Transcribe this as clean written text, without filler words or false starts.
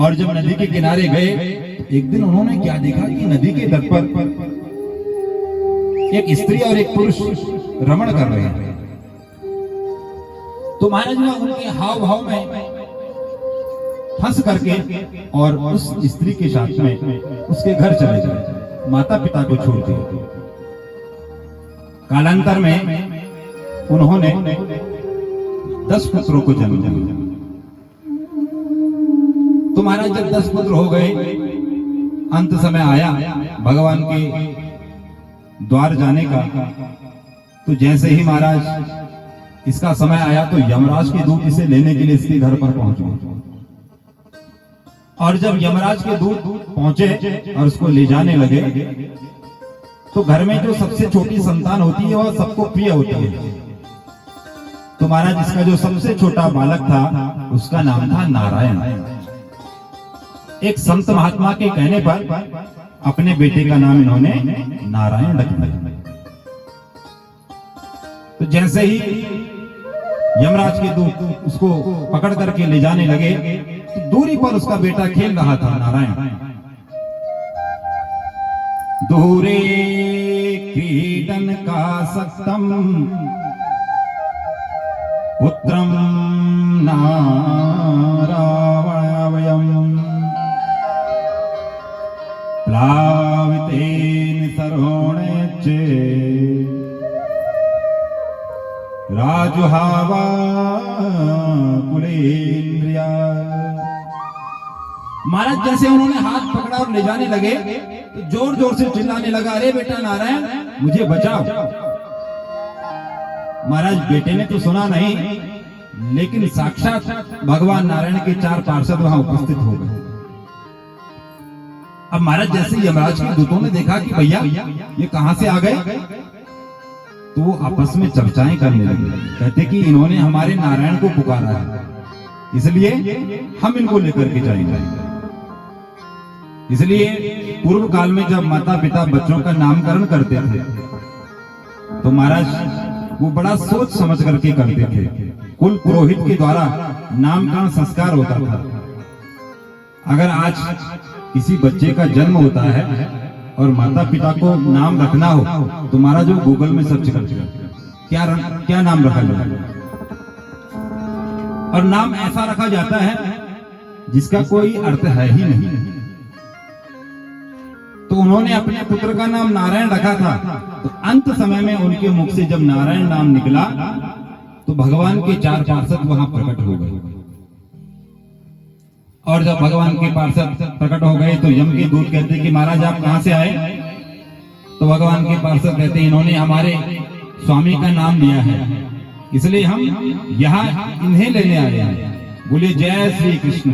और जब नदी के किनारे गए, एक दिन उन्होंने क्या देखा कि नदी के तट पर एक स्त्री और एक पुरुष रमण कर रहे हैं। तो महाराज ने उनके हाव भाव में फंस करके और उस स्त्री के साथ में उसके घर चले गए, माता पिता को छोड़ दिए। कालांतर में उन्होंने 10 पुत्रों को जन्म दिया। तो महाराज जब 10 पुत्र हो गए, अंत समय आया भगवान के द्वार जाने का। तो जैसे ही महाराज इसका समय आया तो यमराज के दूत इसे लेने के लिए इसके घर पर पहुंच गए। और जब यमराज के दूत पहुंचे और उसको ले जाने लगे, तो घर में जो सबसे छोटी संतान होती है वह सबको प्रिय होती है। तो महाराज इसका जो सबसे छोटा बालक था उसका नाम था नारायण। एक संत महात्मा के कहने पर अपने बेटे का नाम इन्होंने नारायण रख दिया। तो जैसे ही यमराज के दूत उसको पकड़ करके ले जाने लगे, तो दूरी पर उसका बेटा खेल रहा था नारायण। दूरे क्रीडन का सत्तम पुत्रम नारायणवयम् प्लावितेन सरोणेचे राजुहावा कुलेन्द्रिया। महाराज जैसे उन्होंने हाथ पकड़ा और ले जाने लगे, तो जोर जोर से चिल्लाने लगा, अरे बेटा नारायण मुझे बचाओ। महाराज बेटे ने तो सुना नहीं, लेकिन साक्षात भगवान नारायण के 4 पार्षद वहां उपस्थित हो गए। अब महाराज जैसे यमराज के दूतों ने देखा कि भैया ये कहां से आ गए, तो वो आपस में चर्चाएं करने लगे। कहते कि इन्होंने हमारे नारायण को पुकारा है, इसलिए हम इनको लेकर के जाएंगे। इसलिए पूर्व काल में जब माता पिता बच्चों का नामकरण करते थे, तो महाराज वो बड़ा सोच समझ करके करते थे। कुल पुरोहित के द्वारा नामकरण संस्कार होता था। अगर आज किसी बच्चे का जन्म होता है और माता पिता को नाम रखना हो, तो महाराज जो गूगल में सर्च करते क्या नाम रखा जाए, और नाम ऐसा रखा जाता है जिसका कोई अर्थ है ही नहीं। तो उन्होंने अपने पुत्र का नाम नारायण रखा था। तो अंत समय में उनके मुख से जब नारायण नाम निकला, तो भगवान के 4 पार्षद वहां प्रकट हो गए। और जब भगवान के पार्षद प्रकट हो गए, तो यम के दूत कहते कि महाराज आप कहां से आए। तो भगवान के पार्षद कहते इन्होंने हमारे स्वामी का नाम लिया है, इसलिए हम यहाँ इन्हें लेने आए हैं। बोलिए जय श्री कृष्ण।